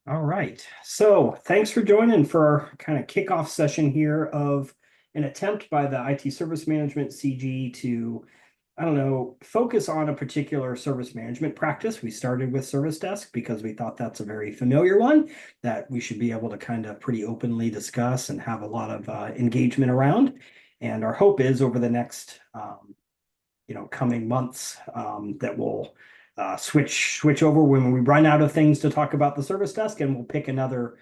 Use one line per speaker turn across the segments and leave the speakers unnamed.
All right. So thanks for joining for our kind of kickoff session here of an attempt by the IT Service Management CG to, I don't know, focus on a particular service management practice. We started with Service Desk because we thought that's a very familiar one that we should be able to kind of pretty openly discuss and have a lot of engagement around. And our hope is over the next coming months that we'll switch over when we run out of things to talk about the service desk, and we'll pick another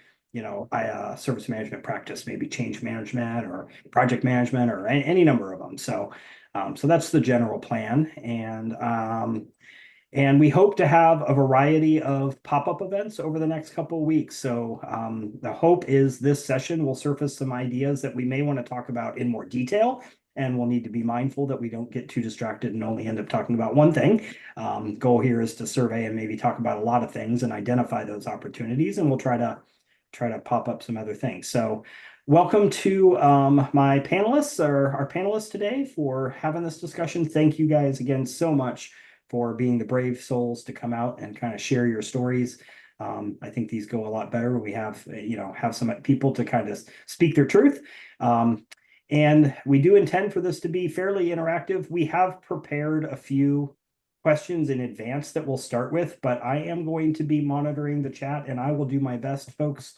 service management practice, maybe change management or project management or any number of them. So that's the general plan, and we hope to have a variety of pop-up events over the next couple of weeks. So the hope is this session will surface some ideas that we may want to talk about in more detail. And we'll need to be mindful that we don't get too distracted and only end up talking about one thing. Goal here is to survey and maybe talk about a lot of things and identify those opportunities. And we'll try to pop up some other things. So welcome to my panelists, or our panelists today, for having this discussion. Thank you guys again so much for being the brave souls to come out and kind of share your stories. I think these go a lot better when we have some people to kind of speak their truth. And we do intend for this to be fairly interactive. We have prepared a few questions in advance that we'll start with, but I am going to be monitoring the chat, and I will do my best, folks,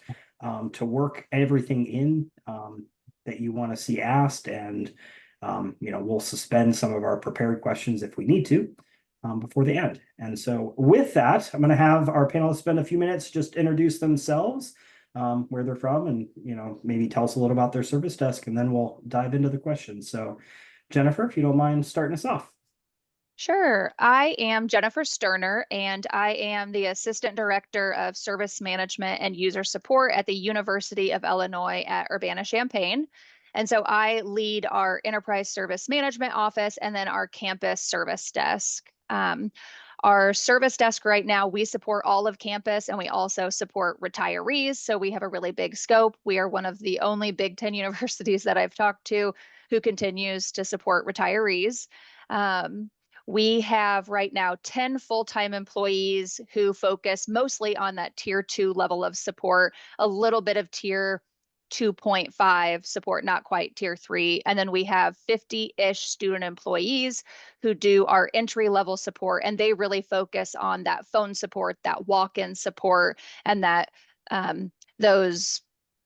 to work everything in that you want to see asked. And we'll suspend some of our prepared questions if we need to before the end. And so with that, I'm going to have our panelists spend a few minutes just introduce themselves, where they're from, and maybe tell us a little about their service desk, and then we'll dive into the questions. So Jennifer, if you don't mind starting us off.
Sure. I am Jennifer Sterner, and I am the Assistant Director of Service Management and User Support at the University of Illinois at Urbana-Champaign. And so I lead our Enterprise Service Management Office and then our campus service desk. Our service desk right now, we support all of campus, and we also support retirees. So we have a really big scope. We are one of the only Big Ten universities that I've talked to who continues to support retirees. We have right now 10 full-time employees who focus mostly on that tier 2 level of support, a little bit of tier 2.5 support, not quite tier 3. And then we have 50-ish student employees who do our entry level support, and they really focus on that phone support, that walk-in support, and that those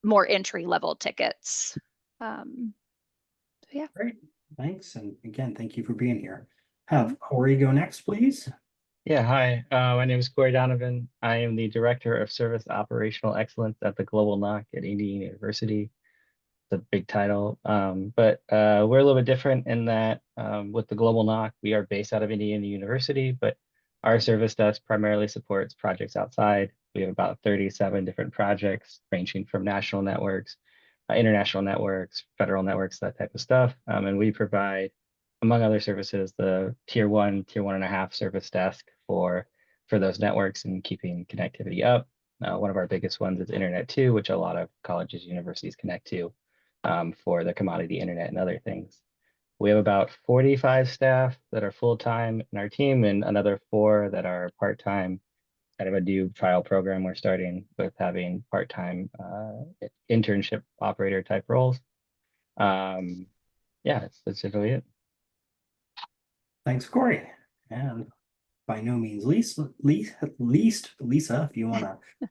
more entry level tickets. Yeah.
Great, thanks, and again, thank you for being here. Have Corey go next, please.
Yeah, hi. My name is Corey Donovan. I am the Director of Service Operational Excellence at the Global NOC at Indiana University. It's a big title, but we're a little bit different in that with the Global NOC, we are based out of Indiana University, but our service desk primarily supports projects outside. We have about 37 different projects ranging from national networks, international networks, federal networks, that type of stuff. And we provide, among other services, the tier 1.5 service desk for those networks and keeping connectivity up. One of our biggest ones is Internet 2, which a lot of colleges, universities connect to for the commodity internet and other things. We have about 45 staff that are full-time in our team and another 4 that are part-time. Kind of a new trial program we're starting with, having part-time internship operator type roles. Yeah, that's really it.
Thanks, Corey. And by no means least Lisa, if you want to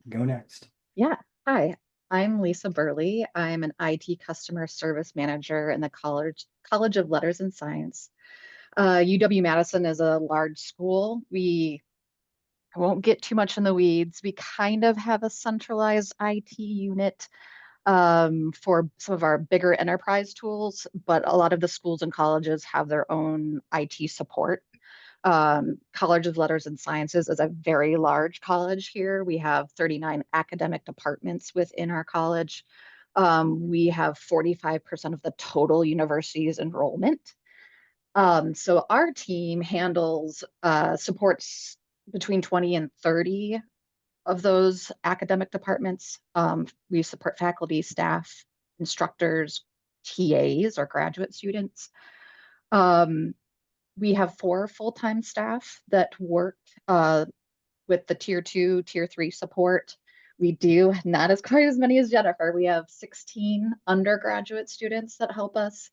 go next.
Yeah. Hi, I'm Lisa Burley. I'm an IT customer service manager in the College of Letters and Science. UW-Madison is a large school. I won't get too much in the weeds. We kind of have a centralized IT unit for some of our bigger enterprise tools, but a lot of the schools and colleges have their own IT support. College of Letters and Sciences is a very large college here. We have 39 academic departments within our college. We have 45% of the total university's enrollment. So our team handles supports between 20 and 30 of those academic departments. We support faculty, staff, instructors, TAs, or graduate students. We have 4 full-time staff that work with the tier 2, tier 3 support. We do not as quite as many as Jennifer. We have 16 undergraduate students that help us.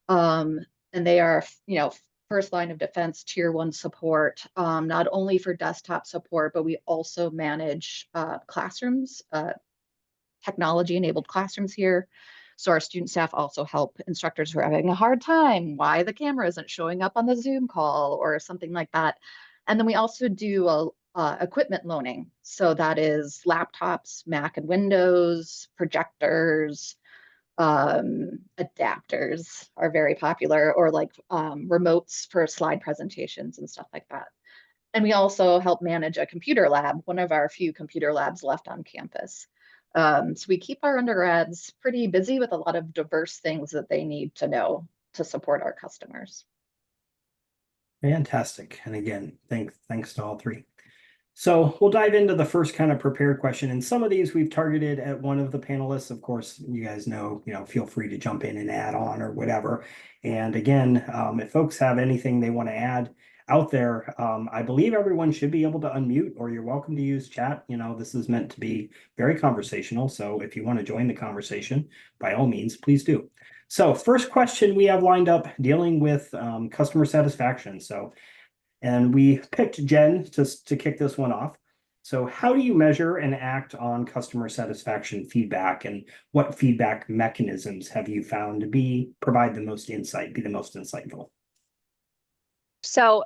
And they are, first line of defense, tier 1 support, not only for desktop support, but we also manage classrooms, technology-enabled classrooms here. So our student staff also help instructors who are having a hard time, why the camera isn't showing up on the Zoom call or something like that. And then we also do equipment loaning. So that is laptops, Mac and Windows, projectors, adapters are very popular, or like remotes for slide presentations and stuff like that. And we also help manage a computer lab, one of our few computer labs left on campus. So we keep our undergrads pretty busy with a lot of diverse things that they need to know to support our customers.
Fantastic. And again, thanks to all three. So we'll dive into the first kind of prepared question. And some of these we've targeted at one of the panelists. Of course, you guys know, feel free to jump in and add on or whatever. And again, if folks have anything they want to add out there, I believe everyone should be able to unmute, or you're welcome to use chat. This is meant to be very conversational. So if you want to join the conversation, by all means, please do. So first question we have lined up, dealing with customer satisfaction. And we picked Jen to kick this one off. So how do you measure and act on customer satisfaction feedback, and what feedback mechanisms have you found to provide the most insight, be the most insightful?
So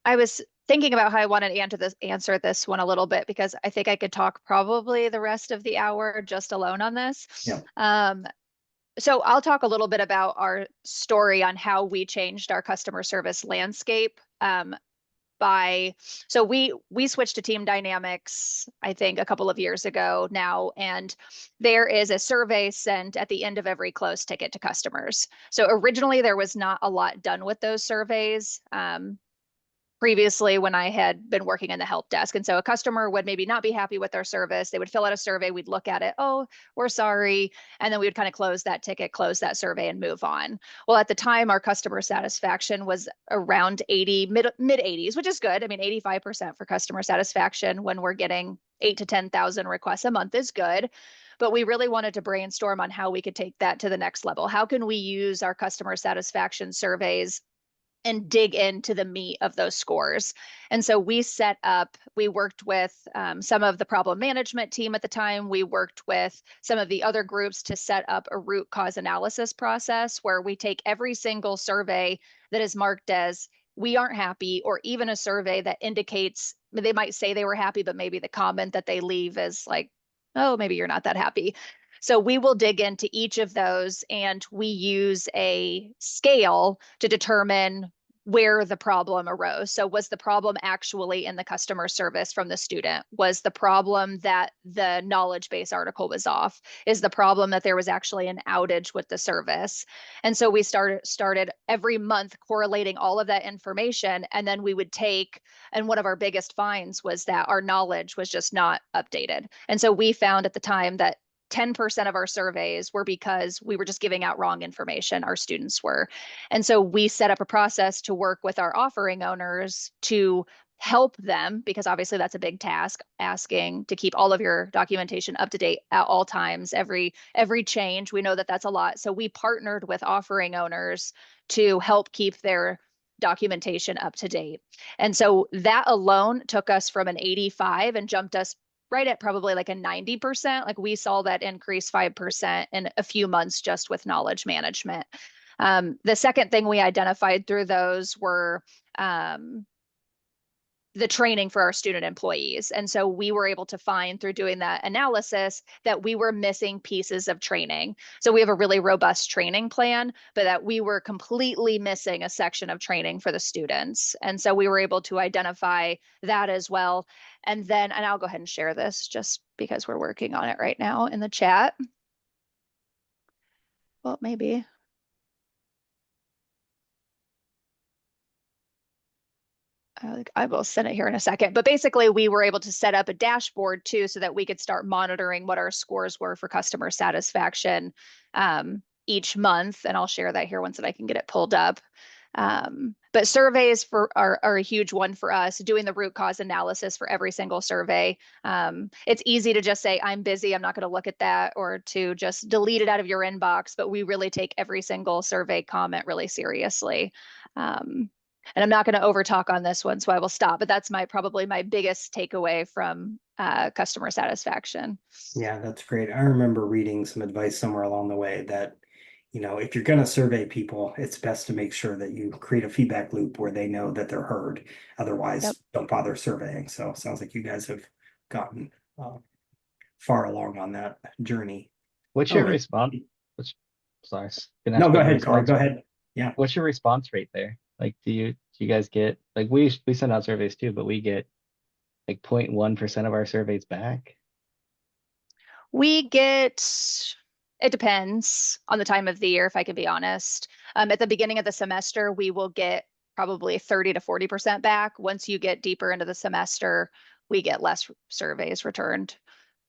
I was thinking about how I wanted to answer this one a little bit, because I think I could talk probably the rest of the hour just alone on this.
Yeah.
So I'll talk a little bit about our story on how we changed our customer service landscape. So we switched to Team Dynamics, I think, a couple of years ago now, and there is a survey sent at the end of every close ticket to customers. So originally there was not a lot done with those surveys. Previously, when I had been working in the help desk. And so a customer would maybe not be happy with our service. They would fill out a survey. We'd look at it. Oh, we're sorry. And then we would kind of close that ticket, close that survey, and move on. Well, at the time, our customer satisfaction was around 80, mid 80s, which is good. I mean, 85% for customer satisfaction when we're getting 8,000 to 10,000 requests a month is good. But we really wanted to brainstorm on how we could take that to the next level. How can we use our customer satisfaction surveys and dig into the meat of those scores? And so we worked with some of the problem management team at the time. We worked with some of the other groups to set up a root cause analysis process where we take every single survey that is marked as we aren't happy, or even a survey that indicates they might say they were happy, but maybe the comment that they leave is like, oh, maybe you're not that happy. So we will dig into each of those, and we use a scale to determine where the problem arose. So was the problem actually in the customer service from the student? Was the problem that the knowledge base article was off? Is the problem that there was actually an outage with the service? And so we started every month correlating all of that information, and then we would and one of our biggest finds was that our knowledge was just not updated. And so we found at the time that 10% of our surveys were because we were just giving out wrong information, our students were. And so we set up a process to work with our offering owners to help them, because obviously that's a big task, asking to keep all of your documentation up to date at all times, every change. We know that that's a lot. So we partnered with offering owners to help keep their documentation up to date. And so that alone took us from an 85 and jumped us right at probably like a 90%. Like we saw that increase 5% in a few months just with knowledge management. The second thing we identified through those were the training for our student employees. And so we were able to find through doing that analysis that we were missing pieces of training. So we have a really robust training plan, but that we were completely missing a section of training for the students. And so we were able to identify that as well. And I'll go ahead and share this just because we're working on it right now in the chat. Well, maybe. I will send it here in a second. But basically, we were able to set up a dashboard too, so that we could start monitoring what our scores were for customer satisfaction each month. And I'll share that here once that I can get it pulled up. But surveys are a huge one for us, doing the root cause analysis for every single survey. It's easy to just say, I'm busy, I'm not going to look at that, or to just delete it out of your inbox, but we really take every single survey comment really seriously. And I'm not going to overtalk on this one, so I will stop, but that's probably my biggest takeaway from customer satisfaction.
Yeah, that's great. I remember reading some advice somewhere along the way that, if you're going to survey people, it's best to make sure that you create a feedback loop where they know that they're heard. Otherwise,
Yep.
don't bother surveying. So it sounds like you guys have gotten far along on that journey.
What's your response? Sorry.
No, go ahead, Corey. Go ahead. Yeah.
What's your response rate there? Like, do you guys get, like, we send out surveys too, but we get like 0.1% of our surveys back?
We get, it depends on the time of the year, if I can be honest. At the beginning of the semester, we will get probably 30 to 40% back. Once you get deeper into the semester, we get less surveys returned.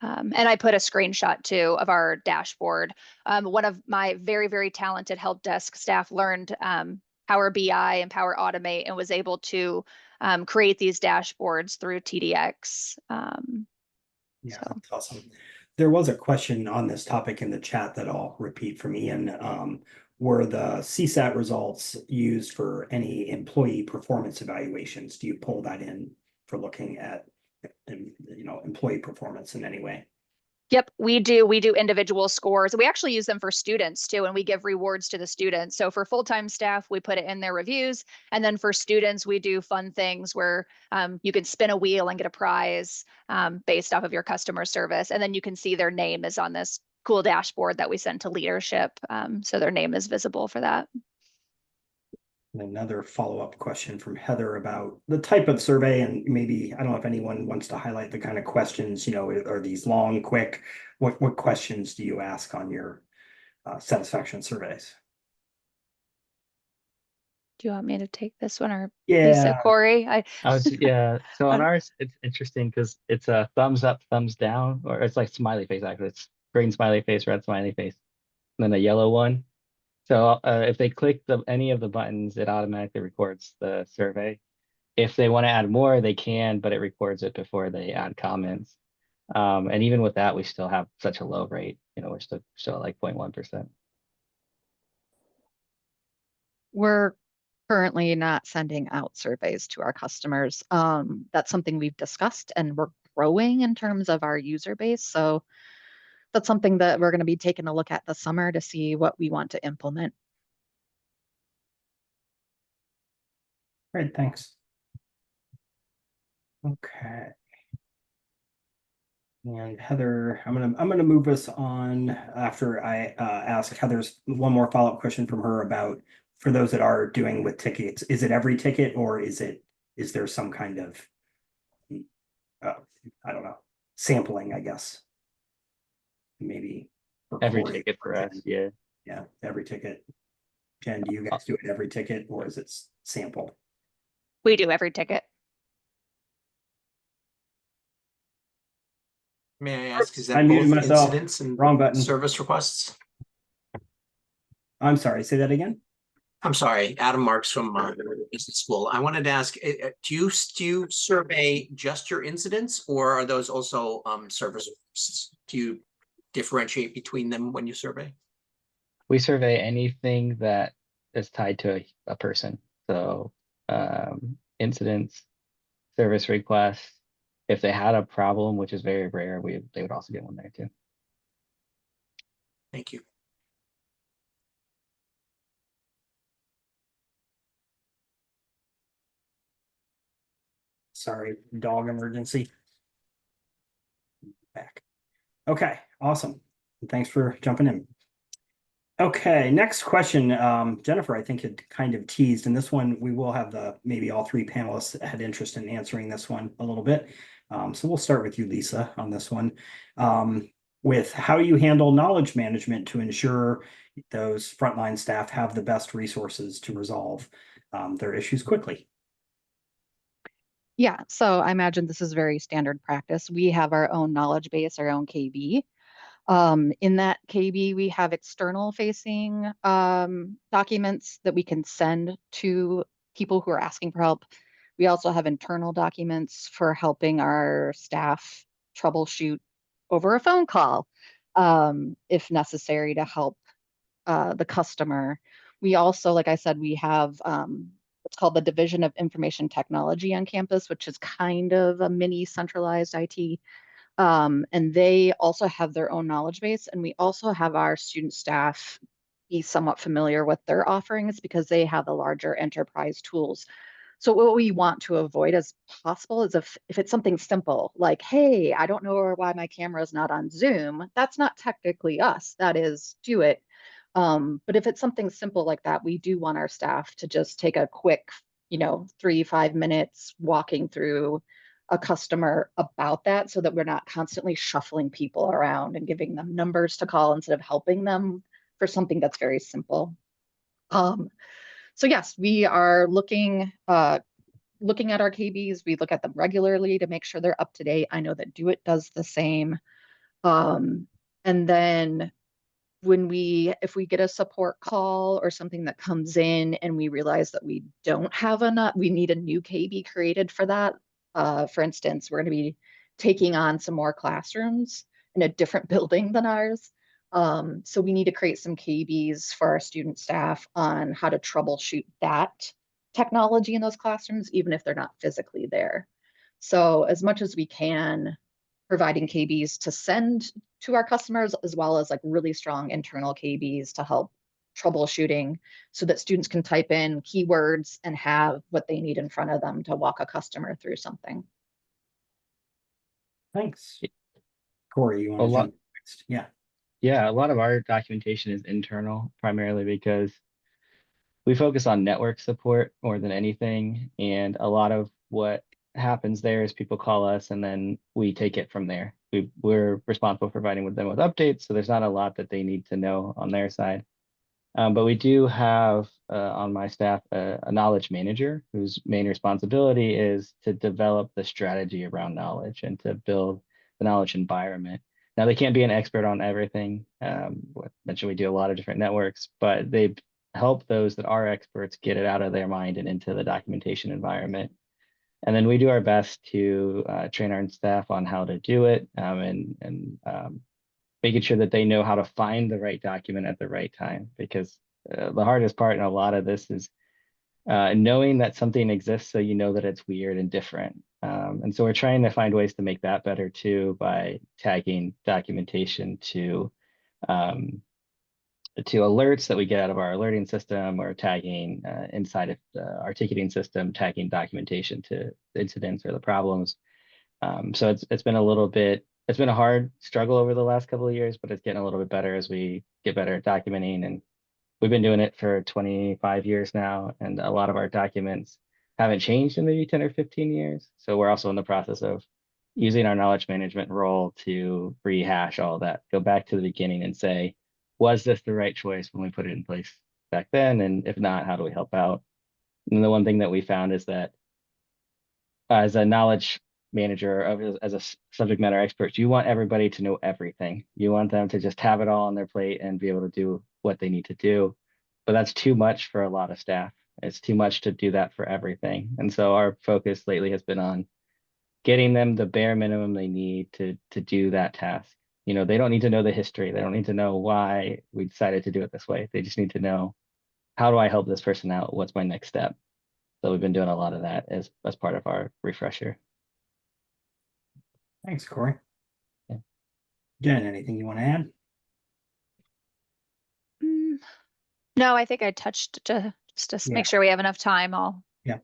And I put a screenshot too of our dashboard. One of my very, very talented help desk staff learned Power BI and Power Automate and was able to create these dashboards through TDX.
Yeah, that's awesome. There was a question on this topic in the chat that I'll repeat from Ian. Were the CSAT results used for any employee performance evaluations? Do you pull that in for looking at, employee performance in any way?
Yep, we do. We do individual scores. We actually use them for students too, and we give rewards to the students. So for full-time staff, we put it in their reviews. And then for students, we do fun things where you can spin a wheel and get a prize based off of your customer service. And then you can see their name is on this cool dashboard that we send to leadership. So their name is visible for that.
Another follow-up question from Heather about the type of survey, and maybe, I don't know if anyone wants to highlight the kind of questions, are these long, quick? What questions do you ask on your satisfaction surveys?
Do you want me to take this one, or
Yeah.
Lisa, Corey?
Yeah. So on ours, it's interesting because it's a thumbs up, thumbs down, or it's like smiley face, actually. It's green smiley face, red smiley face, and then a yellow one. So if they click any of the buttons, it automatically records the survey. If they want to add more, they can, but it records it before they add comments. And even with that, we still have such a low rate. We're still at like 0.1%.
We're currently not sending out surveys to our customers. That's something we've discussed, and we're growing in terms of our user base. So that's something that we're going to be taking a look at this summer to see what we want to implement.
Great, thanks. Okay. And Heather, I'm gonna move us on after I ask Heather's one more follow-up question from her about, for those that are doing with tickets, is it every ticket, or is there some kind of I don't know, sampling, I guess? Maybe for
Every
Corey,
ticket for us, yeah.
Yeah, every ticket. Jen, do you guys do it every ticket, or is it sampled?
We do every ticket.
May I ask, is
I
that
muted
both
myself.
incidents and
Wrong button.
service requests?
I'm sorry, say that again.
I'm sorry, Adam Marks from Business School. I wanted to ask, do you survey just your incidents, or are those also service requests? Do you differentiate between them when you survey?
We survey anything that is tied to a person. So incidents, service requests. If they had a problem, which is very rare, they would also get one there too.
Thank you.
Sorry, dog emergency. Back. Okay, awesome. Thanks for jumping in. Okay, next question. Jennifer, I think had kind of teased, and this one we will have maybe all three panelists had interest in answering this one a little bit. So we'll start with you, Lisa, on this one. With how you handle knowledge management to ensure those frontline staff have the best resources to resolve their issues quickly.
Yeah, so I imagine this is very standard practice. We have our own knowledge base, our own KB. In that KB, we have external facing documents that we can send to people who are asking for help. We also have internal documents for helping our staff troubleshoot over a phone call if necessary to help the customer. We also, like I said, we have what's called the Division of Information Technology on campus, which is kind of a mini centralized IT. And they also have their own knowledge base. And we also have our student staff be somewhat familiar with their offerings because they have the larger enterprise tools. So what we want to avoid as possible is if it's something simple, like, hey, I don't know why my camera is not on Zoom, that's not technically us, that is do it. But if it's something simple like that, we do want our staff to just take a quick, 3-5 minutes walking through a customer about that so that we're not constantly shuffling people around and giving them numbers to call instead of helping them for something that's very simple. So yes, we are looking at our KBs. We look at them regularly to make sure they're up to date. I know that Do It does the same. And then if we get a support call or something that comes in and we realize that we don't have enough, we need a new KB created for that. For instance, we're going to be taking on some more classrooms in a different building than ours. So we need to create some KBs for our student staff on how to troubleshoot that technology in those classrooms, even if they're not physically there. So as much as we can, providing KBs to send to our customers, as well as like really strong internal KBs to help troubleshooting so that students can type in keywords and have what they need in front of them to walk a customer through something.
Thanks. Corey, you
A
want to
lot,
jump next? Yeah.
yeah, a lot of our documentation is internal, primarily because we focus on network support more than anything. And a lot of what happens there is people call us and then we take it from there. We're responsible for providing them with updates. So there's not a lot that they need to know on their side. But we do have on my staff a knowledge manager whose main responsibility is to develop the strategy around knowledge and to build the knowledge environment. Now, they can't be an expert on everything. I mentioned we do a lot of different networks, but they help those that are experts get it out of their mind and into the documentation environment. And then we do our best to train our staff on how to do it and making sure that they know how to find the right document at the right time. Because the hardest part in a lot of this is knowing that something exists so you know that it's weird and different. And so we're trying to find ways to make that better too by tagging documentation to alerts that we get out of our alerting system or tagging inside of our ticketing system, tagging documentation to incidents or the problems. So it's been a hard struggle over the last couple of years, but it's getting a little bit better as we get better at documenting. And we've been doing it for 25 years now, and a lot of our documents haven't changed in maybe 10 or 15 years. So we're also in the process of using our knowledge management role to rehash all that, go back to the beginning and say, was this the right choice when we put it in place back then? And if not, how do we help out? And the one thing that we found is that as a knowledge manager, as a subject matter expert, you want everybody to know everything. You want them to just have it all on their plate and be able to do what they need to do. But that's too much for a lot of staff. It's too much to do that for everything. And so our focus lately has been on getting them the bare minimum they need to do that task. They don't need to know the history. They don't need to know why we decided to do it this way. They just need to know, how do I help this person out? What's my next step? So we've been doing a lot of that as part of our refresher.
Thanks, Corey.
Yeah.
Jen, anything you want to add?
No, I think I touched just to
Yeah.
make sure we have enough time.
Okay.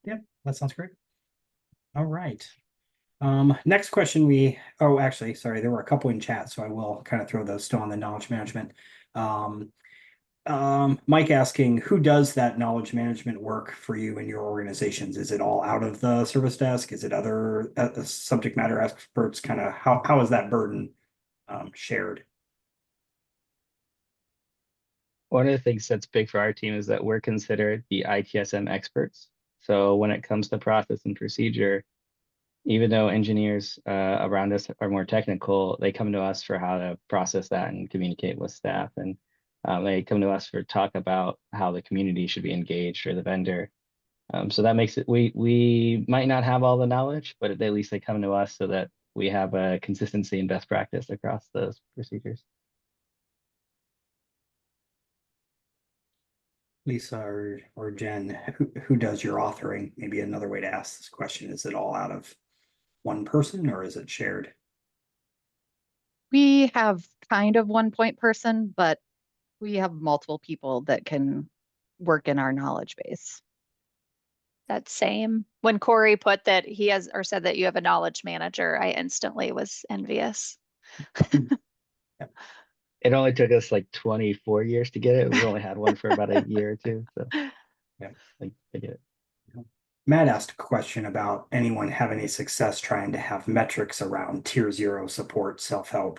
Yeah, that sounds great. All right. Next question actually, sorry, there were a couple in chat, so I will kind of throw those still on the knowledge management. Mike asking, who does that knowledge management work for you in your organizations? Is it all out of the service desk? Is it other subject matter experts? Kind of how is that burden shared?
One of the things that's big for our team is that we're considered the ITSM experts. So when it comes to process and procedure, even though engineers around us are more technical, they come to us for how to process that and communicate with staff. And they come to us for talk about how the community should be engaged or the vendor. So that makes it, we might not have all the knowledge, but at least they come to us so that we have a consistency and best practice across those procedures.
Lisa or Jen, who does your authoring? Maybe another way to ask this question, is it all out of one person or is it shared?
We have kind of one point person, but we have multiple people that can work in our knowledge base.
That same, when Corey put that he has, or said that you have a knowledge manager, I instantly was envious.
It only took us like 24 years to get it. We've only had one for about a year or two. So
Yeah.
I get it.
Matt asked a question about anyone have any success trying to have metrics around tier 0 support, self-help.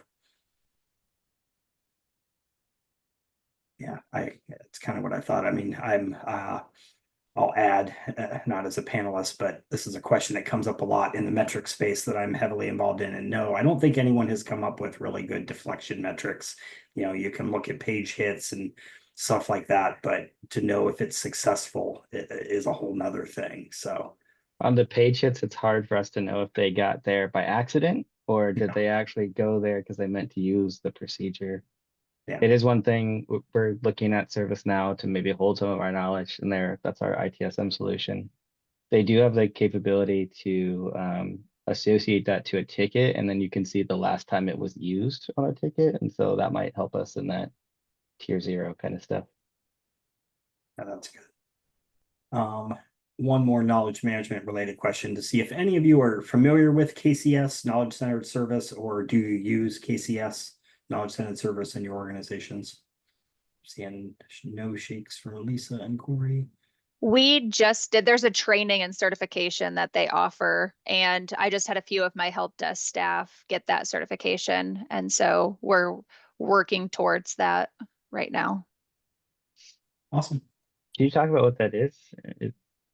Yeah, it's kind of what I thought. I mean, I'll add, not as a panelist, but this is a question that comes up a lot in the metric space that I'm heavily involved in. And no, I don't think anyone has come up with really good deflection metrics. You know, you can look at page hits and stuff like that, but to know if it's successful is a whole nother thing. So
On the page hits, it's hard for us to know if they got there by accident or did
Yeah.
they actually go there because they meant to use the procedure.
Yeah.
It is one thing we're looking at ServiceNow to maybe hold some of our knowledge in there. That's our ITSM solution. They do have the capability to associate that to a ticket, and then you can see the last time it was used on a ticket. And so that might help us in that tier 0 kind of stuff.
yeah, that's good. One more knowledge management related question to see if any of you are familiar with KCS, Knowledge Centered Service, or do you use KCS, Knowledge Centered Service, in your organizations? Seeing no shakes from Lisa and Corey.
We just did, there's a training and certification that they offer, and I just had a few of my help desk staff get that certification. And so we're working towards that right now.
Awesome.
Can you talk about what that is?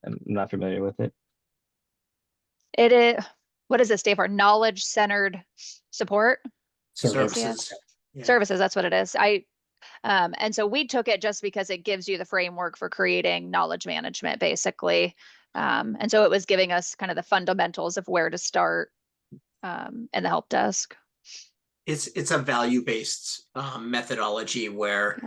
I'm not familiar with it.
It is, what does it stand for? Knowledge centered support?
Services. Yeah.
Services, that's what it is. And so we took it just because it gives you the framework for creating knowledge management, basically. And so it was giving us kind of the fundamentals of where to start in the help desk.
It's a value-based methodology where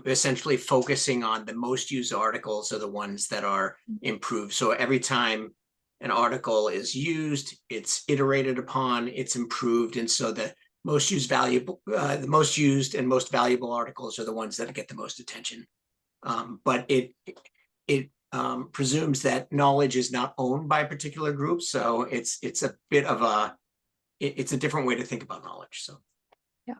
essentially focusing on the most used articles are the ones that are improved. So every time an article is used, it's iterated upon, it's improved. And so the most used and most valuable articles are the ones that get the most attention. But it presumes that knowledge is not owned by a particular group. So it's a bit of it's a different way to think about knowledge. So
yeah,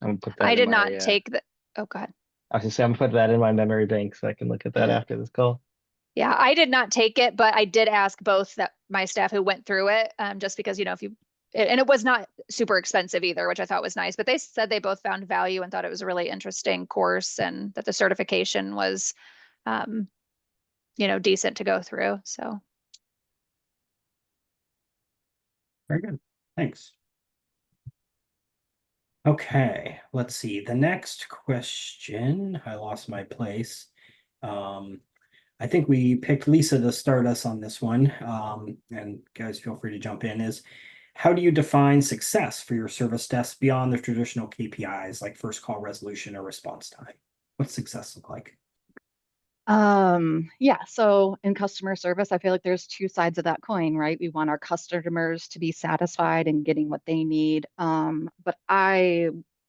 I'm gonna put that
I did not take the, oh, go ahead.
I was just saying, I'm gonna put that in my memory bank so I can look at that after this call.
Yeah, I did not take it, but I did ask both that my staff who went through it, just because, you know, if you, and it was not super expensive either, which I thought was nice, but they said they both found value and thought it was a really interesting course and that the certification was, you know, decent to go through. So.
Very good. Thanks. Okay, let's see. The next question, I lost my place. I think we picked Lisa to start us on this one. And guys, feel free to jump in. Is how do you define success for your service desk beyond the traditional KPIs like first call resolution or response time? What's success look like?
Yeah, so in customer service, I feel like there's two sides of that coin, right? We want our customers to be satisfied and getting what they need. But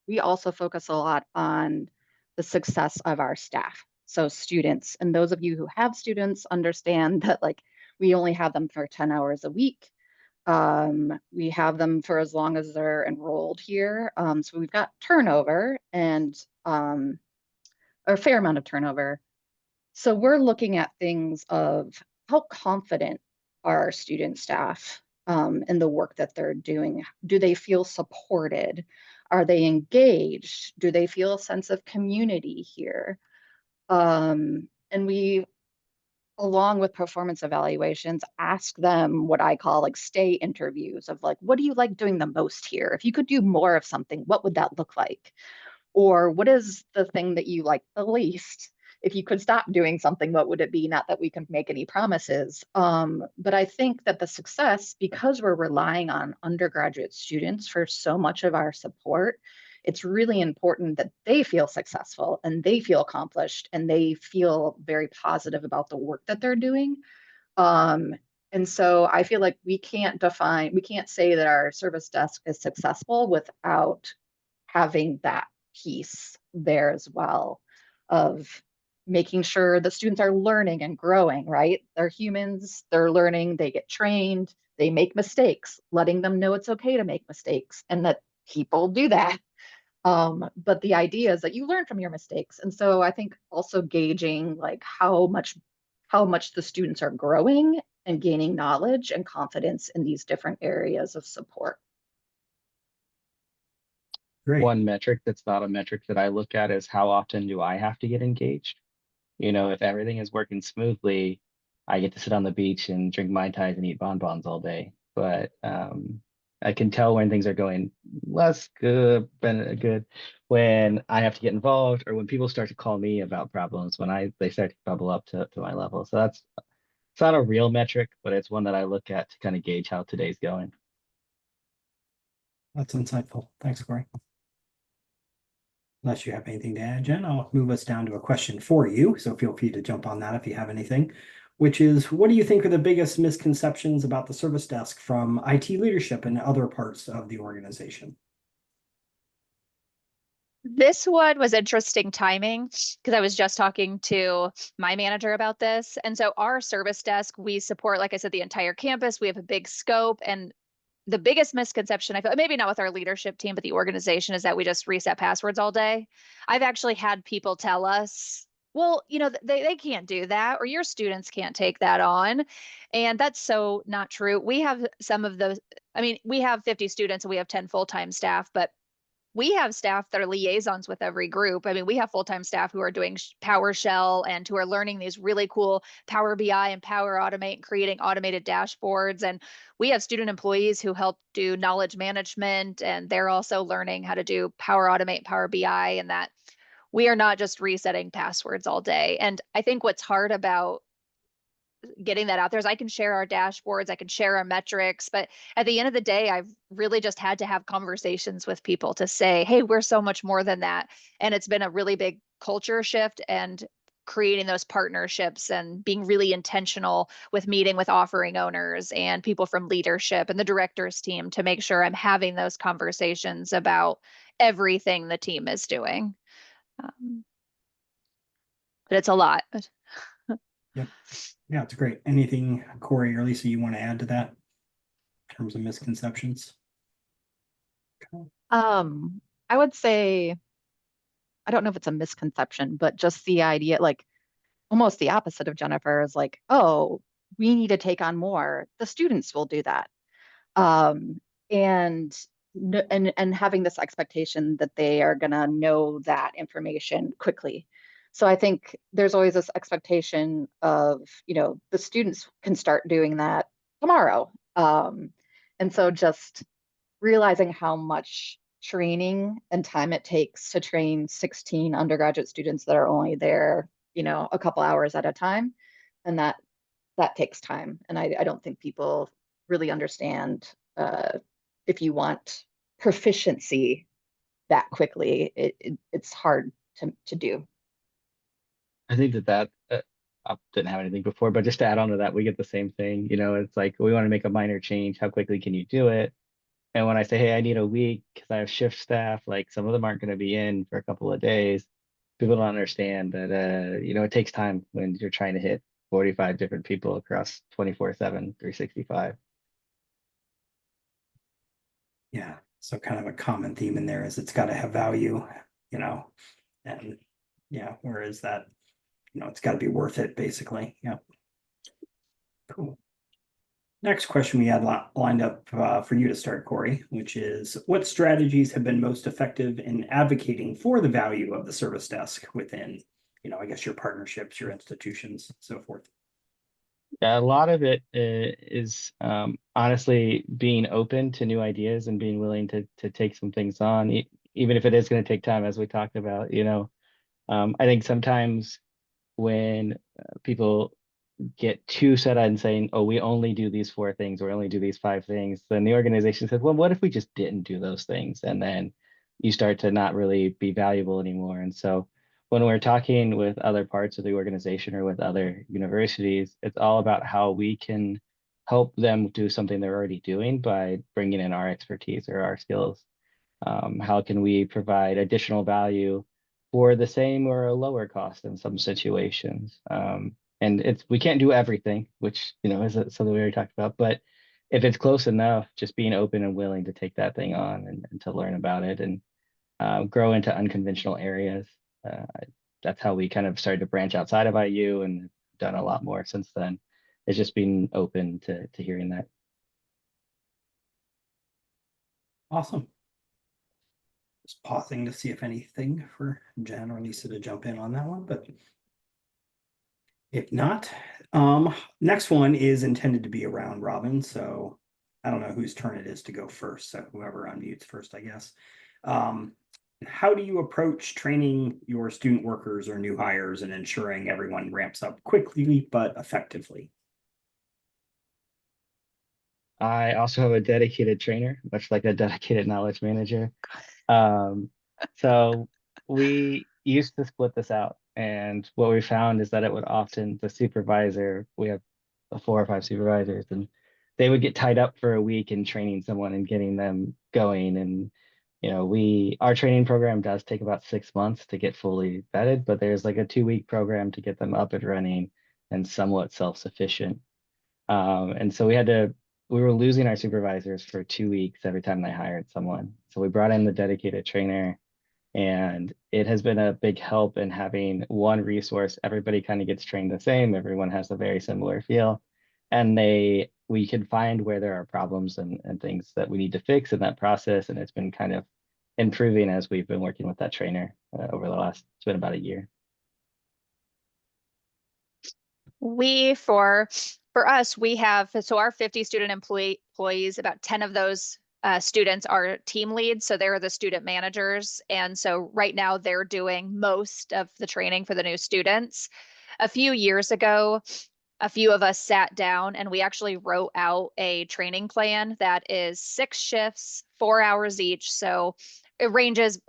we also focus a lot on the success of our staff. So students, and those of you who have students understand that like we only have them for 10 hours a week. We have them for as long as they're enrolled here. So we've got turnover and a fair amount of turnover. So we're looking at things of how confident are our student staff in the work that they're doing? Do they feel supported? Are they engaged? Do they feel a sense of community here? And we along with performance evaluations, ask them what I call like stay interviews of like, what do you like doing the most here? If you could do more of something, what would that look like? Or what is the thing that you like the least? If you could stop doing something, what would it be? Not that we can make any promises. But I think that the success, because we're relying on undergraduate students for so much of our support, it's really important that they feel successful and they feel accomplished and they feel very positive about the work that they're doing. Um, and so I feel like we can't say that our service desk is successful without having that piece there as well of making sure the students are learning and growing, right? They're humans, they're learning, they get trained, they make mistakes, letting them know it's okay to make mistakes and that people do that. But the idea is that you learn from your mistakes. And so I think also gauging like how much the students are growing and gaining knowledge and confidence in these different areas of support.
Great.
One metric that's not a metric that I look at is how often do I have to get engaged? You know, if everything is working smoothly, I get to sit on the beach and drink Mai Tais and eat bonbons all day. But I can tell when things are going less good, good when I have to get involved or when people start to call me about problems when they start to bubble up to my level. So it's not a real metric, but it's one that I look at to kind of gauge how today's going.
That's insightful. Thanks, Corey. Unless you have anything to add, Jen, I'll move us down to a question for you. So feel free to jump on that if you have anything, which is, what do you think are the biggest misconceptions about the service desk from IT leadership and other parts of the organization?
This one was interesting timing because I was just talking to my manager about this. And so our service desk, we support, like I said, the entire campus. We have a big scope. And the biggest misconception I feel, maybe not with our leadership team, but the organization, is that we just reset passwords all day. I've actually had people tell us, well, they can't do that, or your students can't take that on. And that's so not true. We have some of those. I mean, we have 50 students and we have 10 full-time staff, but we have staff that are liaisons with every group. I mean, we have full-time staff who are doing PowerShell and who are learning these really cool Power BI and Power Automate and creating automated dashboards. And we have student employees who help do knowledge management, and they're also learning how to do Power Automate, Power BI, and that we are not just resetting passwords all day. And I think what's hard about getting that out there is I can share our dashboards, I can share our metrics, but at the end of the day, I've really just had to have conversations with people to say, hey, we're so much more than that. And it's been a really big culture shift and creating those partnerships and being really intentional with meeting with offering owners and people from leadership and the directors team to make sure I'm having those conversations about everything the team is doing. But it's a lot.
Yep. Yeah, it's great. Anything, Corey or Lisa, you want to add to that in terms of misconceptions?
I would say, I don't know if it's a misconception, but just the idea, like almost the opposite of Jennifer is like, oh, we need to take on more. The students will do that. Um, and and having this expectation that they are gonna know that information quickly. So I think there's always this expectation of, the students can start doing that tomorrow. And so just realizing how much training and time it takes to train 16 undergraduate students that are only there, a couple hours at a time, and that takes time. And I don't think people really understand if you want proficiency that quickly, it's hard to do.
I think that I didn't have anything before, but just to add on to that, we get the same thing. You know, it's like we want to make a minor change. How quickly can you do it? And when I say, hey, I need a week because I have shift staff, like some of them aren't going to be in for a couple of days. People don't understand that, it takes time when you're trying to hit 45 different people across 24/7, 365.
Yeah. So kind of a common theme in there is it's got to have value, and yeah, whereas that, it's got to be worth it, basically. Yeah. Cool. Next question we had lined up for you to start, Corey, which is, what strategies have been most effective in advocating for the value of the service desk within, I guess your partnerships, your institutions, so forth?
Yeah, a lot of it is honestly being open to new ideas and being willing to take some things on, even if it is going to take time, as we talked about. I think sometimes when people get too set on saying, "Oh, we only do these 4 things, or we only do these 5 things," then the organization says, "Well, what if we just didn't do those things?" And then you start to not really be valuable anymore. And so when we're talking with other parts of the organization or with other universities, it's all about how we can help them do something they're already doing by bringing in our expertise or our skills. How can we provide additional value for the same or a lower cost in some situations? And we can't do everything, which is something we already talked about. But if it's close enough, just being open and willing to take that thing on and to learn about it and grow into unconventional areas. Uh, that's how we kind of started to branch outside of IU and done a lot more since then. It's just being open to hearing that.
Awesome. Just pausing to see if anything for Jen or Lisa to jump in on that one, but if not, next one is intended to be a round robin, so I don't know whose turn it is to go first, so whoever unmutes first, I guess. How do you approach training your student workers or new hires and ensuring everyone ramps up quickly but effectively?
I also have a dedicated trainer, much like a dedicated knowledge manager. Um, so we used to split this out, and what we found is that it would often the supervisor, we have 4 or 5 supervisors, and they would get tied up for a week in training someone and getting them going. And our training program does take about 6 months to get fully vetted, but there's like a 2-week program to get them up and running and somewhat self-sufficient. And so we were losing our supervisors for 2 weeks every time they hired someone. So we brought in the dedicated trainer, and it has been a big help in having one resource. Everybody kind of gets trained the same. Everyone has a very similar feel, and we can find where there are problems and things that we need to fix in that process. And it's been kind of improving as we've been working with that trainer over it's been about a year.
For us, we have, so our 50 student employees, about 10 of those students are team leads. So they're the student managers. And so right now they're doing most of the training for the new students. A few years ago, a few of us sat down and we actually wrote out a training plan that is 6 shifts, 4 hours each. So it ranges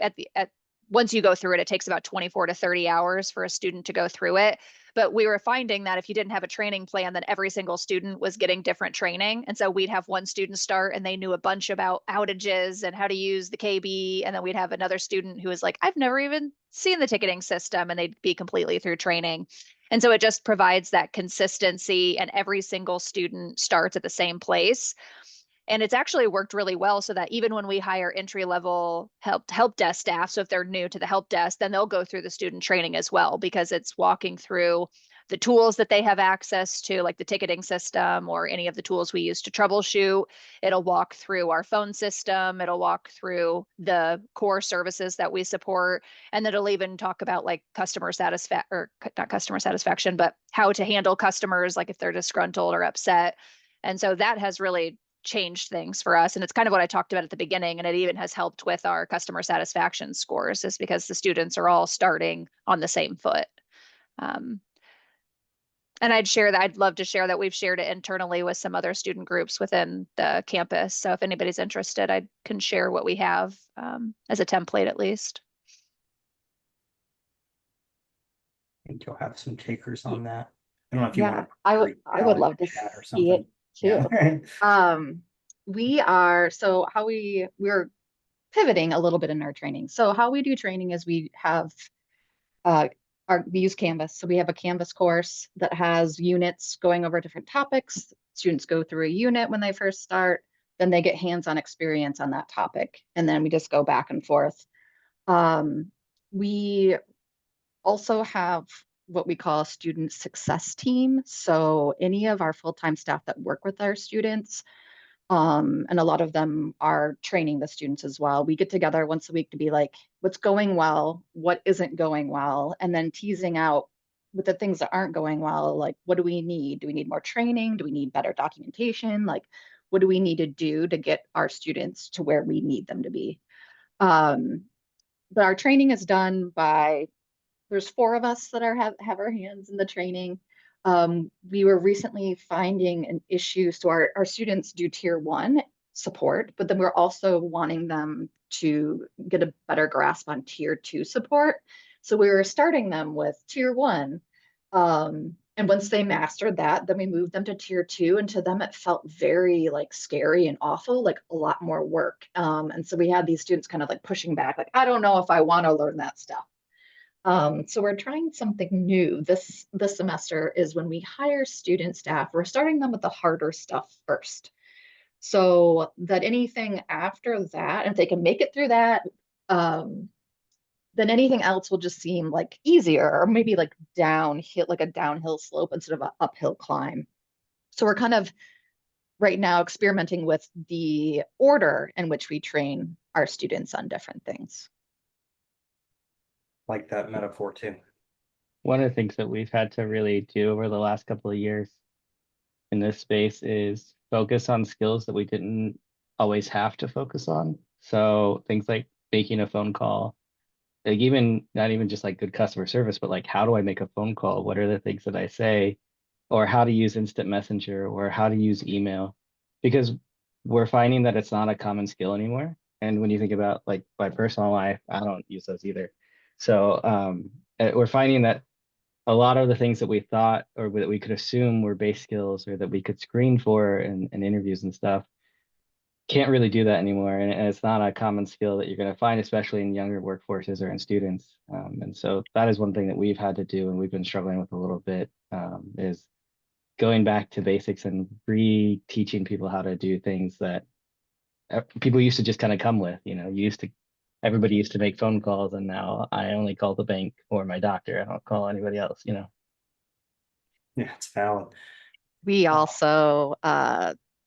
once you go through it, it takes about 24 to 30 hours for a student to go through it. But we were finding that if you didn't have a training plan, then every single student was getting different training. And so we'd have one student start and they knew a bunch about outages and how to use the KB. And then we'd have another student who was like, I've never even seen the ticketing system, and they'd be completely through training. And so it just provides that consistency, and every single student starts at the same place. And it's actually worked really well, so that even when we hire entry level help desk staff, so if they're new to the help desk, then they'll go through the student training as well, because it's walking through the tools that they have access to, like the ticketing system or any of the tools we use to troubleshoot. It'll walk through our phone system. It'll walk through the core services that we support. And then it'll even talk about like customer satisfaction, or not customer satisfaction, but how to handle customers, like if they're disgruntled or upset. And so that has really changed things for us. And it's kind of what I talked about at the beginning. And it even has helped with our customer satisfaction scores, is because the students are all starting on the same foot. And I'd love to share that we've shared it internally with some other student groups within the campus. So if anybody's interested, I can share what we have as a template at least.
I think you'll have some takers on that. I don't know if you
Yeah,
want to.
I would love to
chat or
see it
something.
too.
Yeah.
We're pivoting a little bit in our training. So how we do training is we have we use Canvas. So we have a Canvas course that has units going over different topics. Students go through a unit when they first start, then they get hands-on experience on that topic, and then we just go back and forth. We also have what we call a student success team. So any of our full-time staff that work with our students, and a lot of them are training the students as well. We get together once a week to be like, what's going well, what isn't going well, and then teasing out with the things that aren't going well, like what do we need? Do we need more training? Do we need better documentation? Like what do we need to do to get our students to where we need them to be? But our training is done by, there's 4 of us that have our hands in the training. We were recently finding an issue. So our students do tier 1 support, but then we're also wanting them to get a better grasp on tier 2 support. So we were starting them with tier 1. And once they mastered that, then we moved them to tier 2. And to them, it felt very like scary and awful, like a lot more work. And so we had these students kind of like pushing back, like, I don't know if I want to learn that stuff. So we're trying something new this semester is when we hire student staff, we're starting them with the harder stuff first. So that anything after that, if they can make it through that, then anything else will just seem like easier or maybe like downhill, like a downhill slope instead of an uphill climb. So we're kind of right now experimenting with the order in which we train our students on different things.
Like that metaphor too.
One of the things that we've had to really do over the last couple of years in this space is focus on skills that we didn't always have to focus on. So things like making a phone call, like even not even just like good customer service, but like how do I make a phone call? What are the things that I say? Or how to use instant messenger or how to use email? Because we're finding that it's not a common skill anymore. And when you think about like my personal life, I don't use those either. So we're finding that a lot of the things that we thought or that we could assume were base skills or that we could screen for in interviews and stuff can't really do that anymore. And it's not a common skill that you're going to find, especially in younger workforces or in students. And so that is one thing that we've had to do and we've been struggling with a little bit is going back to basics and re-teaching people how to do things that people used to just kind of come with, everybody used to make phone calls and now I only call the bank or my doctor. I don't call anybody else.
Yeah, it's valid.
We also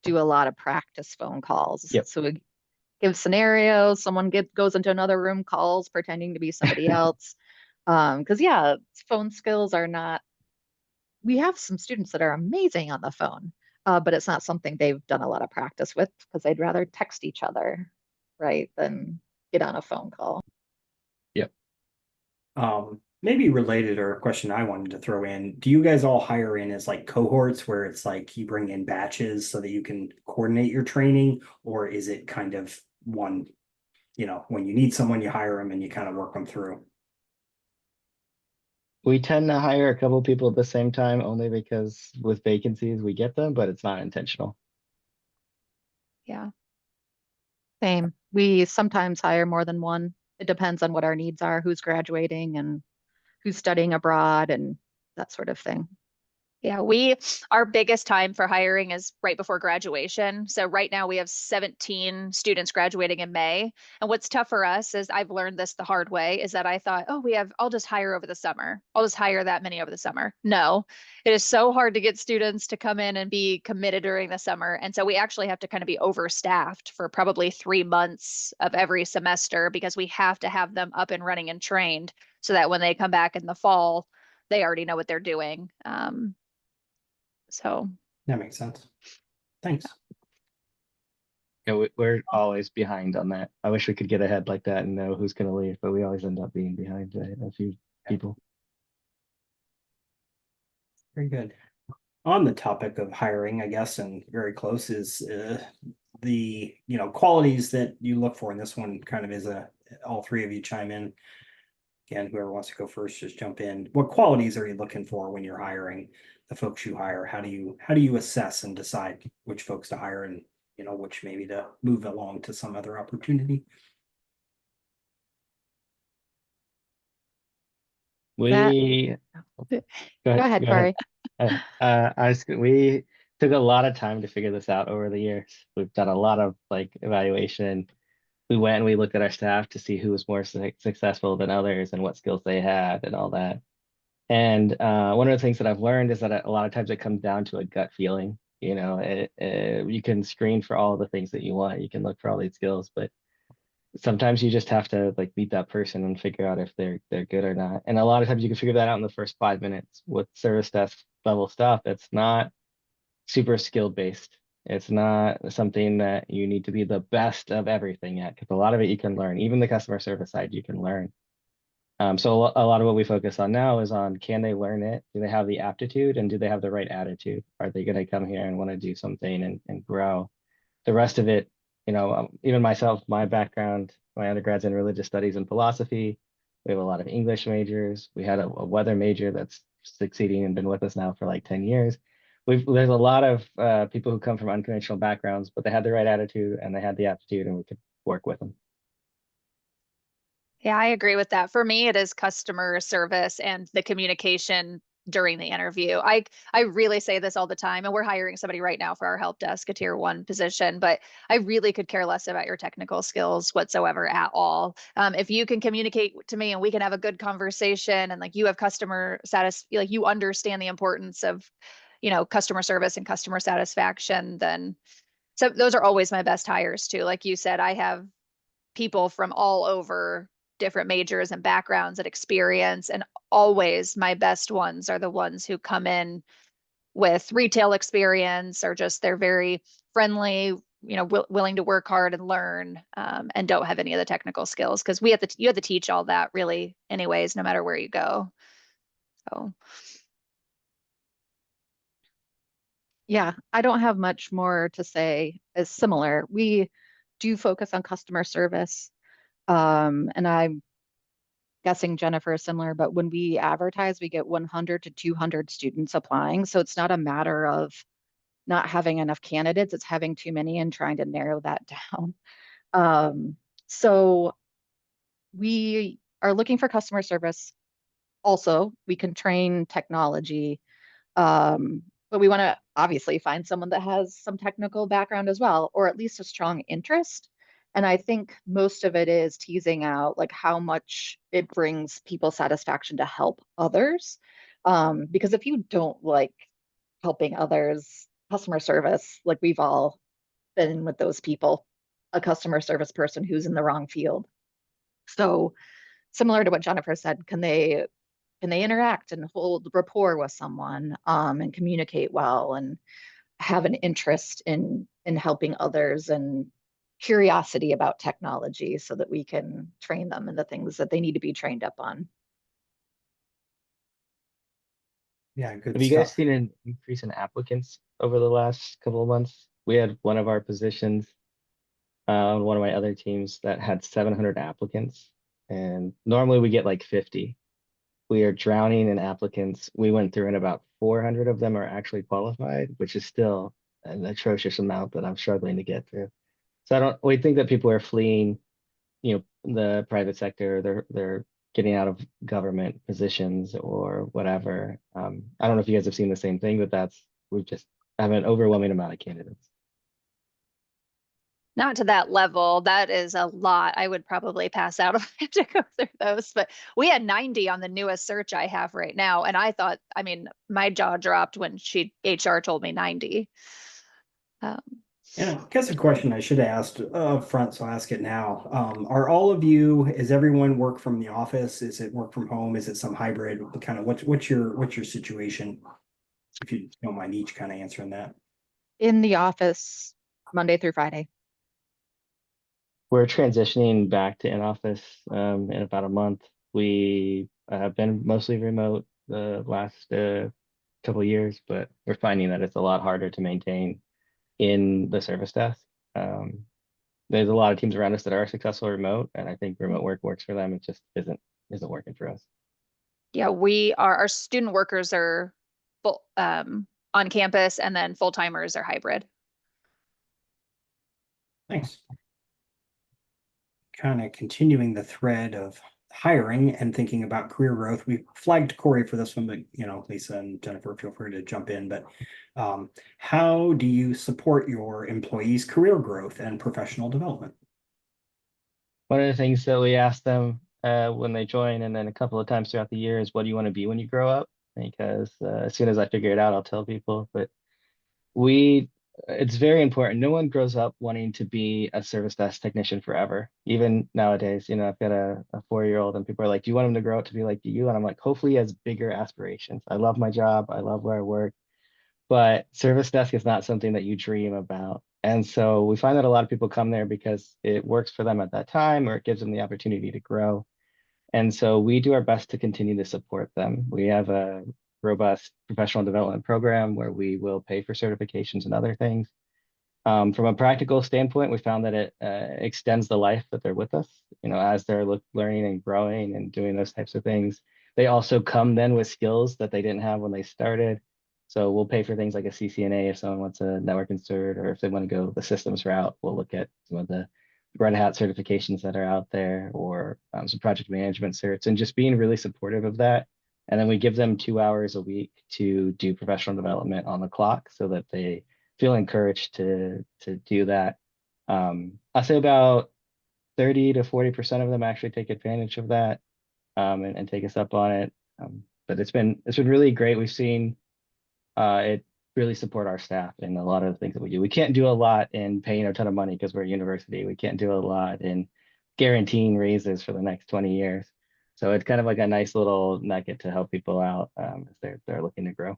do a lot of practice phone calls.
Yep.
So we give scenarios, someone goes into another room, calls pretending to be somebody else. Because yeah, phone skills are not, we have some students that are amazing on the phone, but it's not something they've done a lot of practice with because they'd rather text each other, right, than get on a phone call.
Yep.
Maybe related or a question I wanted to throw in, do you guys all hire in as like cohorts where it's like you bring in batches so that you can coordinate your training? Or is it kind of one, when you need someone, you hire them and you kind of work them through?
We tend to hire a couple people at the same time only because with vacancies we get them, but it's not intentional.
Yeah. Same. We sometimes hire more than one. It depends on what our needs are, who's graduating and who's studying abroad and that sort of thing.
Yeah, our biggest time for hiring is right before graduation. So right now we have 17 students graduating in May. And what's tough for us is I've learned this the hard way is that I thought, oh, I'll just hire over the summer. I'll just hire that many over the summer. No, it is so hard to get students to come in and be committed during the summer. And so we actually have to kind of be overstaffed for probably 3 months of every semester because we have to have them up and running and trained so that when they come back in the fall, they already know what they're doing. So
That makes sense. Thanks.
Yeah, we're always behind on that. I wish we could get ahead like that and know who's going to leave, but we always end up being behind a few people.
Very good. On the topic of hiring, I guess, and very close is the qualities that you look for. And this one kind of is all three of you chime in. Again, whoever wants to go first, just jump in. What qualities are you looking for when you're hiring the folks you hire? How do you assess and decide which folks to hire and which maybe to move along to some other opportunity?
We
Go ahead, Corey.
We took a lot of time to figure this out over the years. We've done a lot of like evaluation. We went and we looked at our staff to see who was more successful than others and what skills they had and all that. And one of the things that I've learned is that a lot of times it comes down to a gut feeling. You can screen for all the things that you want. You can look for all these skills, but sometimes you just have to like meet that person and figure out if they're good or not. And a lot of times you can figure that out in the first 5 minutes. With service desk level stuff, it's not super skill based. It's not something that you need to be the best of everything at, because a lot of it you can learn. Even the customer service side, you can learn. So a lot of what we focus on now is on, can they learn it? Do they have the aptitude, and do they have the right attitude? Are they going to come here and want to do something and grow? The rest of it, even myself, my background, my undergrad's in religious studies and philosophy. We have a lot of English majors. We had a weather major that's succeeding and been with us now for like 10 years. There's a lot of people who come from unconventional backgrounds, but they had the right attitude and they had the aptitude, and we could work with them.
Yeah, I agree with that. For me, it is customer service and the communication during the interview. I really say this all the time, and we're hiring somebody right now for our help desk, a tier one position, but I really could care less about your technical skills whatsoever at all. If you can communicate to me and we can have a good conversation, and like you have customer like you understand the importance of, customer service and customer satisfaction, then so those are always my best hires too. Like you said, I have people from all over different majors and backgrounds and experience, and always my best ones are the ones who come in with retail experience, or just they're very friendly, willing to work hard and learn, and don't have any of the technical skills, because you have to teach all that really anyways, no matter where you go. So
Yeah, I don't have much more to say. Is similar. We do focus on customer service. And I'm guessing Jennifer is similar, but when we advertise, we get 100 to 200 students applying. So it's not a matter of not having enough candidates, it's having too many and trying to narrow that down. So we are looking for customer service. Also, we can train technology, but we want to obviously find someone that has some technical background as well, or at least a strong interest. And I think most of it is teasing out like how much it brings people satisfaction to help others. Because if you don't like helping others, customer service, like we've all been with those people, a customer service person who's in the wrong field. So similar to what Jennifer said, can they interact and hold rapport with someone, and communicate well and have an interest in helping others and curiosity about technology so that we can train them in the things that they need to be trained up on.
Yeah, good
Have you guys
stuff.
seen an increase in applicants over the last couple of months? We had one of our positions on one of my other teams that had 700 applicants, and normally we get like 50. We are drowning in applicants. We went through, and about 400 of them are actually qualified, which is still an atrocious amount that I'm struggling to get through. So we think that people are fleeing, the private sector. They're getting out of government positions or whatever. I don't know if you guys have seen the same thing, but we just have an overwhelming amount of candidates.
not to that level. That is a lot. I would probably pass out if I had to go through those. But we had 90 on the newest search I have right now. And I thought, I mean, my jaw dropped when HR told me 90.
Yeah, I guess a question I should have asked up front, so I'll ask it now. Are all of you, is everyone work from the office? Is it work from home? Is it some hybrid? Kind of what's your situation? If you don't mind each kind of answering that.
In the office, Monday through Friday.
We're transitioning back to in-office in about a month. We have been mostly remote the last couple of years, but we're finding that it's a lot harder to maintain in the service desk. There's a lot of teams around us that are successful remote, and I think remote work works for them. It just isn't working for us.
Yeah, our student workers are full, on campus, and then full timers are hybrid.
Thanks. Kind of continuing the thread of hiring and thinking about career growth. We flagged Corey for this one, but Lisa and Jennifer, feel free to jump in. But how do you support your employees' career growth and professional development?
One of the things that we ask them when they join, and then a couple of times throughout the year, is, what do you want to be when you grow up? Because as soon as I figure it out, I'll tell people. But we It's very important. No one grows up wanting to be a service desk technician forever. Even nowadays, I've got a 4-year-old and people are like, do you want him to grow up to be like you? And I'm like, hopefully he has bigger aspirations. I love my job. I love where I work, but service desk is not something that you dream about. And so we find that a lot of people come there because it works for them at that time or it gives them the opportunity to grow. And so we do our best to continue to support them. We have a robust professional development program where we will pay for certifications and other things. From a practical standpoint, we found that it extends the life that they're with us, as they're learning and growing and doing those types of things. They also come then with skills that they didn't have when they started. So we'll pay for things like a CCNA if someone wants a network cert, or if they want to go the systems route, we'll look at some of the Red Hat certifications that are out there, or some project management certs, and just being really supportive of that. And then we give them 2 hours a week to do professional development on the clock so that they feel encouraged to do that. I say about 30 to 40% of them actually take advantage of that, and take us up on it. But it's been really great. We've seen it really support our staff in a lot of the things that we do. We can't do a lot in paying a ton of money because we're a university. We can't do a lot in guaranteeing raises for the next 20 years. So it's kind of like a nice little nugget to help people out, as they're looking to grow.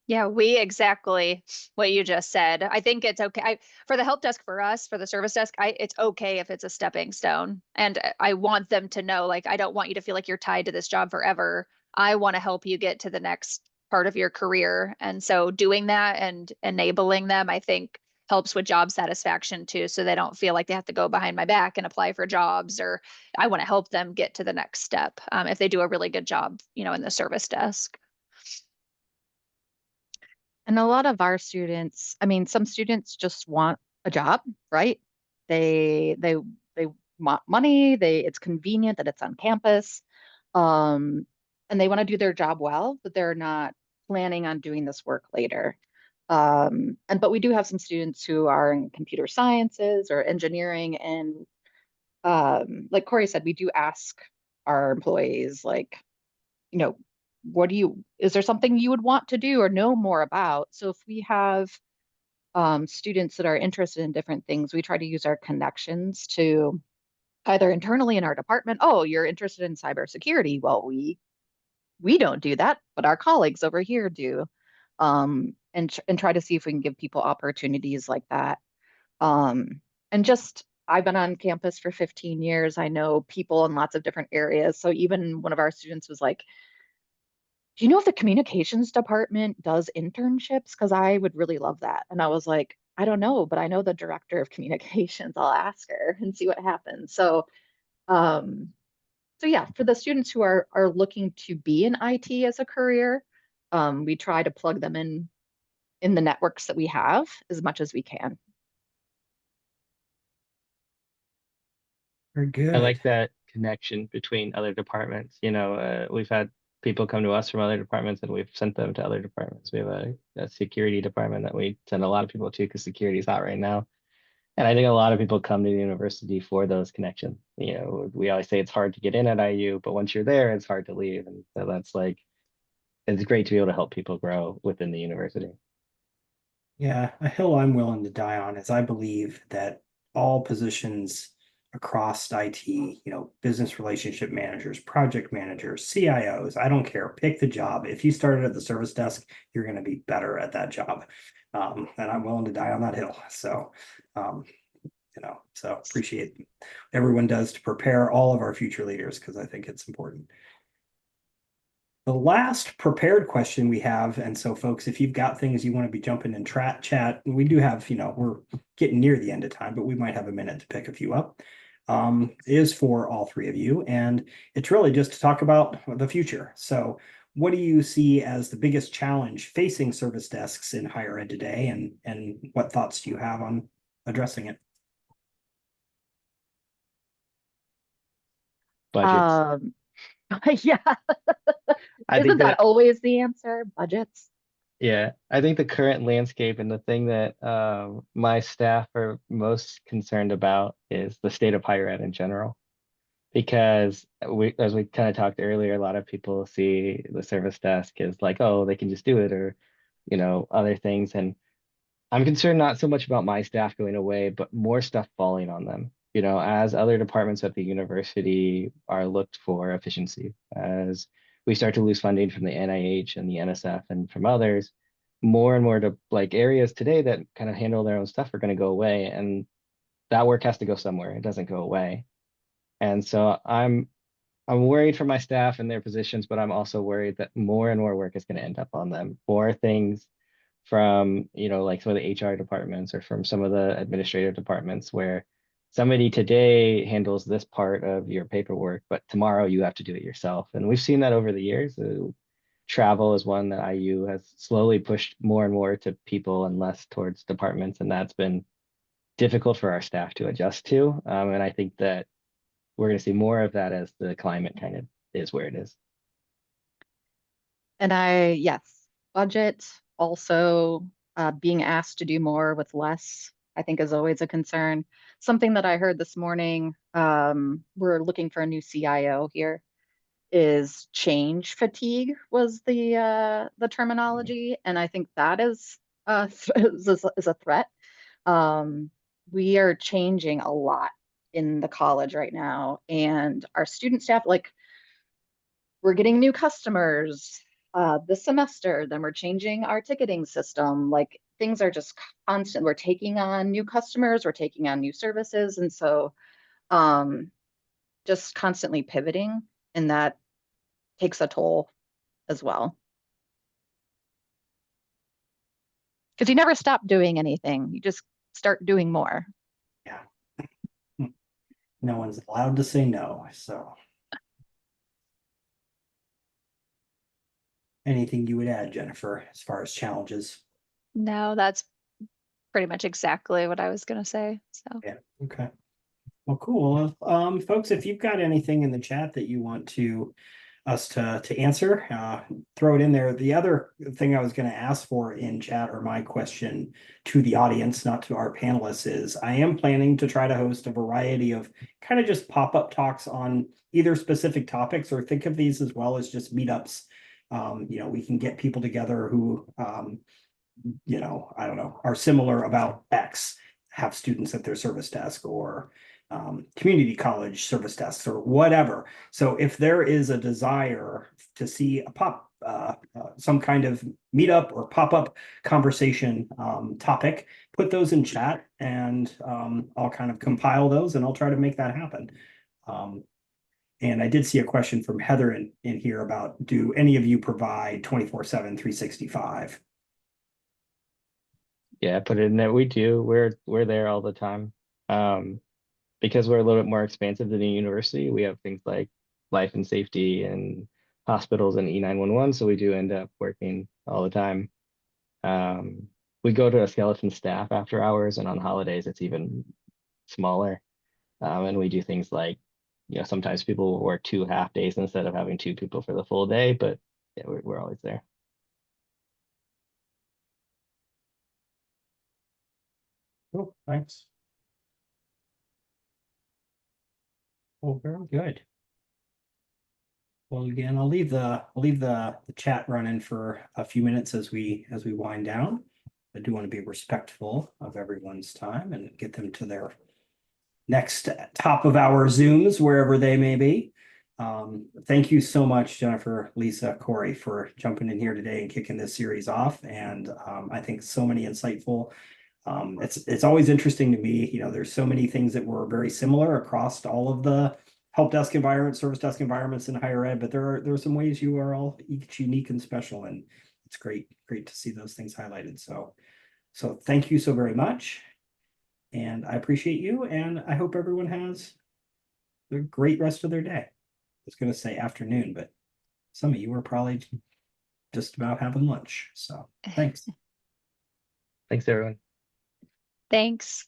Yeah, we exactly what you just said. I think it's okay. For the help desk for us, for the service desk, it's okay if it's a stepping stone. And I want them to know, like, I don't want you to feel like you're tied to this job forever. I want to help you get to the next part of your career. And so doing that and enabling them, I think helps with job satisfaction too. So they don't feel like they have to go behind my back and apply for jobs, or I want to help them get to the next step, if they do a really good job, in the service desk.
And a lot of our students, I mean, some students just want a job, right? They want money, it's convenient that it's on campus. Um, and they want to do their job well, but they're not planning on doing this work later. But we do have some students who are in computer sciences or engineering, and like Corey said, we do ask our employees, like, you know, is there something you would want to do or know more about? So if we have students that are interested in different things, we try to use our connections to either internally in our department, oh, you're interested in cybersecurity. Well, we don't do that, but our colleagues over here do. And try to see if we can give people opportunities like that. And just I've been on campus for 15 years. I know people in lots of different areas. So even one of our students was like, do you know if the communications department does internships? Because I would really love that. And I was like, I don't know, but I know the director of communications. I'll ask her and see what happens. Um, so yeah, for the students who are looking to be in IT as a career, we try to plug them in the networks that we have as much as we can.
Very
I
good.
like that connection between other departments. We've had people come to us from other departments and we've sent them to other departments. We have a security department that we send a lot of people to because security is hot right now. And I think a lot of people come to the university for those connections. We always say it's hard to get in at IU, but once you're there, it's hard to leave. And so it's great to be able to help people grow within the university.
Yeah, a hill I'm willing to die on is I believe that all positions across IT, business relationship managers, project managers, CIOs, I don't care, pick the job. If you started at the service desk, you're going to be better at that job. And I'm willing to die on that hill. So, so appreciate everyone does to prepare all of our future leaders because I think it's important. The last prepared question we have, and so folks, if you've got things you want to be jumping in chat, we do have, we're getting near the end of time, but we might have a minute to pick a few up, is for all three of you. And it's really just to talk about the future. So what do you see as the biggest challenge facing service desks in higher ed today? And what thoughts do you have on addressing it?
Budgets.
Yeah.
I think
Isn't that
that
always the answer? Budgets.
Yeah, I think the current landscape and the thing that my staff are most concerned about is the state of higher ed in general. Because as we kind of talked earlier, a lot of people see the service desk as like, oh, they can just do it, or other things. And I'm concerned not so much about my staff going away, but more stuff falling on them. As other departments at the university are looked for efficiency, as we start to lose funding from the NIH and the NSF and from others, more and more to like areas today that kind of handle their own stuff are going to go away, and that work has to go somewhere. It doesn't go away. And so I'm worried for my staff and their positions, but I'm also worried that more and more work is going to end up on them. More things from, like some of the HR departments or from some of the administrative departments where somebody today handles this part of your paperwork, but tomorrow you have to do it yourself. And we've seen that over the years. Travel is one that IU has slowly pushed more and more to people and less towards departments. And that's been difficult for our staff to adjust to. And I think that we're going to see more of that as the climate kind of is where it is.
And yes, budget, also being asked to do more with less, I think is always a concern. Something that I heard this morning, we're looking for a new CIO here, is change fatigue was the terminology. And I think that is is a threat. We are changing a lot in the college right now, and our student staff, like, we're getting new customers this semester, then we're changing our ticketing system. Like, things are just constant. We're taking on new customers, we're taking on new services. And so just constantly pivoting, and that takes a toll as well. Because you never stop doing anything, you just start doing more.
Yeah. No one's allowed to say no. So anything you would add, Jennifer, as far as challenges?
No, that's pretty much exactly what I was going to say. So
Yeah. Okay. Well, cool. Folks, if you've got anything in the chat that you want us to answer, throw it in there. The other thing I was going to ask for in chat, or my question to the audience, not to our panelists, is I am planning to try to host a variety of kind of just pop-up talks on either specific topics, or think of these as well as just meetups. We can get people together who, I don't know, are similar about X, have students at their service desk, or community college service desks, or whatever. So if there is a desire to see some kind of meetup or pop-up conversation topic, put those in chat, and I'll kind of compile those, and I'll try to make that happen. And I did see a question from Heather in here about, do any of you provide 24/7, 365?
Yeah, put it in there. We do. We're there all the time. Because we're a little bit more expansive than the university, we have things like life and safety and hospitals and E911. So we do end up working all the time. We go to a skeleton staff after hours, and on holidays it's even smaller. And we do things like, sometimes people will work 2 half days instead of having 2 people for the full day, but yeah, we're always there.
Cool, thanks. Well, very good. Well, again, I'll leave the chat running for a few minutes as we wind down. I do want to be respectful of everyone's time and get them to their next top of hour Zooms, wherever they may be. Thank you so much, Jennifer, Lisa, Corey, for jumping in here today and kicking this series off. And I think so many insightful. It's always interesting to me, there's so many things that were very similar across all of the help desk environments, service desk environments in higher ed, but there are some ways you are all each unique and special, and it's great to see those things highlighted. So thank you so very much, and I appreciate you, and I hope everyone has a great rest of their day. I was going to say afternoon, but some of you are probably just about having lunch. So thanks.
Thanks, everyone.
thanks.